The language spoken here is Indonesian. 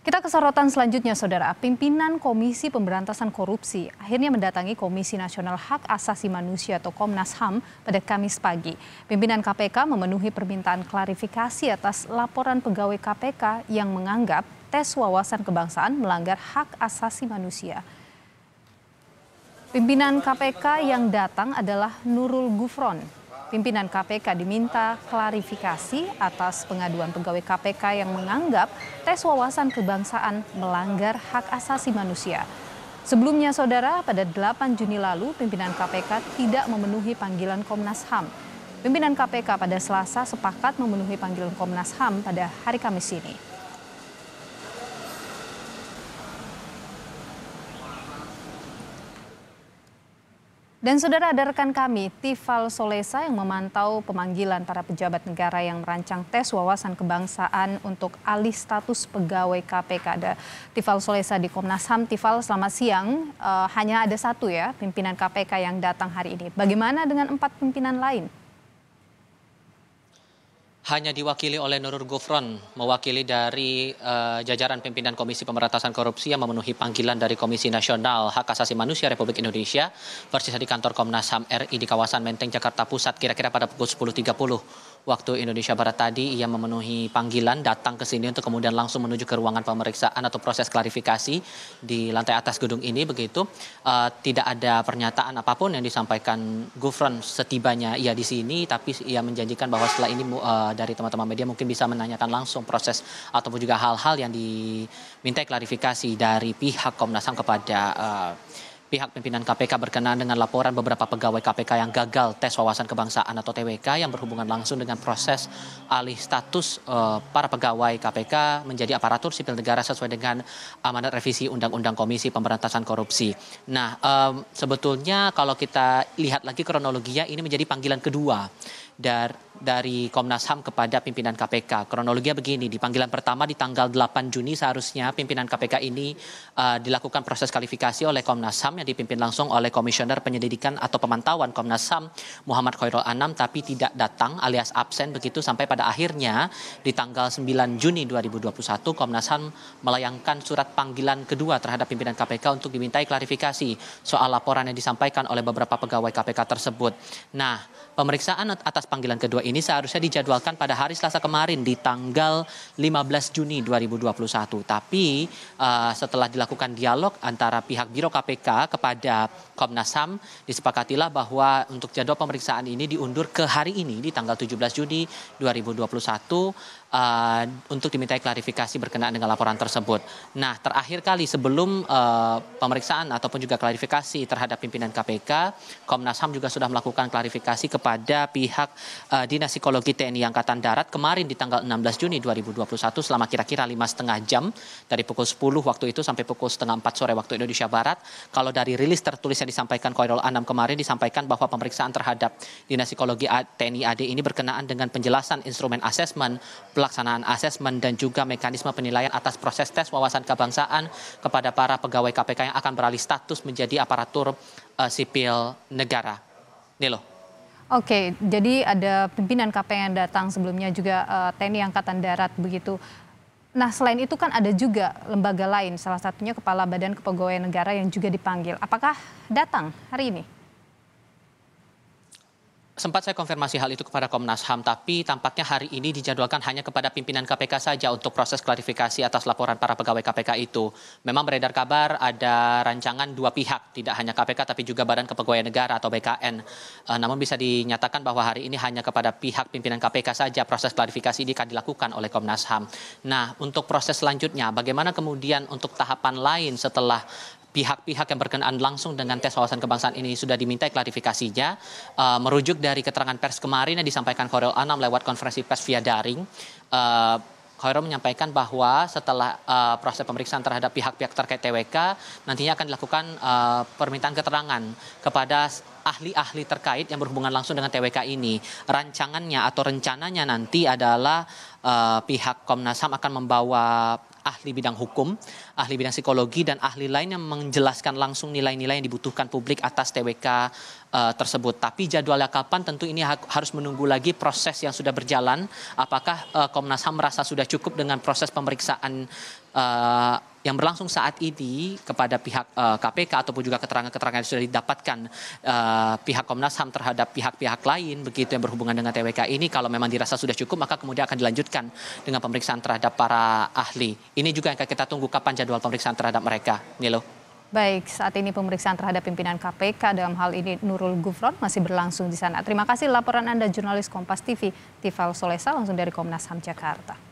Kita ke sorotan selanjutnya, Saudara. Pimpinan Komisi Pemberantasan Korupsi akhirnya mendatangi Komisi Nasional Hak Asasi Manusia atau Komnas HAM pada Kamis pagi. Pimpinan KPK memenuhi permintaan klarifikasi atas laporan pegawai KPK yang menganggap tes wawasan kebangsaan melanggar hak asasi manusia. Pimpinan KPK yang datang adalah Nurul Gufron. Pimpinan KPK diminta klarifikasi atas pengaduan pegawai KPK yang menganggap tes wawasan kebangsaan melanggar hak asasi manusia. Sebelumnya, Saudara, pada 8 Juni lalu, pimpinan KPK tidak memenuhi panggilan Komnas HAM. Pimpinan KPK pada Selasa sepakat memenuhi panggilan Komnas HAM pada hari Kamis ini. Dan Saudara, ada rekan kami, Tifal Solesa yang memantau pemanggilan para pejabat negara yang merancang tes wawasan kebangsaan untuk alih status pegawai KPK. Ada Tifal Solesa di Komnas HAM. Tifal, selamat siang. Hanya ada satu ya pimpinan KPK yang datang hari ini. Bagaimana dengan 4 pimpinan lain? Hanya diwakili oleh Nurul Gufron, mewakili dari jajaran pimpinan Komisi Pemberantasan Korupsi yang memenuhi panggilan dari Komisi Nasional Hak Asasi Manusia Republik Indonesia bersisa di kantor Komnas HAM RI di kawasan Menteng, Jakarta Pusat kira-kira pada pukul 10.30 waktu Indonesia Barat tadi. Ia memenuhi panggilan, datang ke sini untuk kemudian langsung menuju ke ruangan pemeriksaan atau proses klarifikasi di lantai atas gedung ini. Begitu, tidak ada pernyataan apapun yang disampaikan Gufron setibanya ia di sini, tapi ia menjanjikan bahwa setelah ini dari teman-teman media mungkin bisa menanyakan langsung proses ataupun juga hal-hal yang diminta klarifikasi dari pihak Komnas HAM kepada pihak pimpinan KPK berkenaan dengan laporan beberapa pegawai KPK yang gagal tes wawasan kebangsaan atau TWK yang berhubungan langsung dengan proses alih status para pegawai KPK menjadi aparatur sipil negara sesuai dengan amanat revisi Undang-Undang Komisi Pemberantasan Korupsi. Nah, sebetulnya kalau kita lihat lagi kronologinya, ini menjadi panggilan kedua dari Komnas HAM kepada pimpinan KPK. Kronologinya begini, di panggilan pertama di tanggal 8 Juni seharusnya pimpinan KPK ini dilakukan proses kualifikasi oleh Komnas HAM yang dipimpin langsung oleh Komisioner Penyelidikan atau Pemantauan Komnas HAM Muhammad Khairul Anam, tapi tidak datang alias absen begitu sampai pada akhirnya di tanggal 9 Juni 2021 Komnas HAM melayangkan surat panggilan kedua terhadap pimpinan KPK untuk dimintai klarifikasi soal laporan yang disampaikan oleh beberapa pegawai KPK tersebut. Nah, pemeriksaan atas panggilan kedua ini seharusnya dijadwalkan pada hari Selasa kemarin di tanggal 15 Juni 2021. Tapi setelah dilakukan dialog antara pihak Biro KPK kepada Komnas HAM, disepakatilah bahwa untuk jadwal pemeriksaan ini diundur ke hari ini di tanggal 17 Juni 2021 untuk dimintai klarifikasi berkenaan dengan laporan tersebut. Nah, terakhir kali sebelum pemeriksaan ataupun juga klarifikasi terhadap pimpinan KPK, Komnas HAM juga sudah melakukan klarifikasi kepada pihak Dinas Psikologi TNI Angkatan Darat kemarin di tanggal 16 Juni 2021 selama kira-kira 5,5 jam dari pukul 10 waktu itu sampai pukul 3:30 sore waktu Indonesia Barat. Kalau dari rilis tertulis yang disampaikan Khairul Anam kemarin disampaikan bahwa pemeriksaan terhadap Dinas Psikologi TNI AD ini berkenaan dengan penjelasan instrumen asesmen, pelaksanaan asesmen dan juga mekanisme penilaian atas proses tes wawasan kebangsaan kepada para pegawai KPK yang akan beralih status menjadi aparatur sipil negara. Nilo. Oke, jadi ada pimpinan KPK yang datang, sebelumnya juga TNI Angkatan Darat begitu. Nah, selain itu kan ada juga lembaga lain, salah satunya Kepala Badan Kepegawaian Negara yang juga dipanggil. Apakah datang hari ini? Sempat saya konfirmasi hal itu kepada Komnas HAM, tapi tampaknya hari ini dijadwalkan hanya kepada pimpinan KPK saja untuk proses klarifikasi atas laporan para pegawai KPK itu. Memang beredar kabar ada rancangan dua pihak, tidak hanya KPK tapi juga Badan Kepegawaian Negara atau BKN. Namun bisa dinyatakan bahwa hari ini hanya kepada pihak pimpinan KPK saja proses klarifikasi ini akan dilakukan oleh Komnas HAM. Nah, untuk proses selanjutnya, bagaimana kemudian untuk tahapan lain setelah pihak-pihak yang berkenaan langsung dengan tes wawasan kebangsaan ini sudah dimintai klarifikasinya. Merujuk dari keterangan pers kemarin yang disampaikan Khairul Anam lewat konferensi pers via daring, Khairul menyampaikan bahwa setelah proses pemeriksaan terhadap pihak-pihak terkait TWK, nantinya akan dilakukan permintaan keterangan kepada ahli-ahli terkait yang berhubungan langsung dengan TWK ini. Rancangannya atau rencananya nanti adalah pihak Komnas HAM akan membawa ahli bidang hukum, ahli bidang psikologi, dan ahli lain yang menjelaskan langsung nilai-nilai yang dibutuhkan publik atas TWK tersebut. Tapi jadwalnya kapan tentu ini harus menunggu lagi proses yang sudah berjalan. Apakah Komnas HAM merasa sudah cukup dengan proses pemeriksaan yang berlangsung saat ini kepada pihak KPK ataupun juga keterangan-keterangan yang sudah didapatkan pihak Komnas HAM terhadap pihak-pihak lain begitu yang berhubungan dengan TWK ini. Kalau memang dirasa sudah cukup, maka kemudian akan dilanjutkan dengan pemeriksaan terhadap para ahli. Ini juga yang akan kita tunggu kapan jadwal pemeriksaan terhadap mereka. Milo. Baik, saat ini pemeriksaan terhadap pimpinan KPK dalam hal ini Nurul Gufron masih berlangsung di sana. Terima kasih laporan Anda jurnalis Kompas TV, Tifal Solesa langsung dari Komnas HAM Jakarta.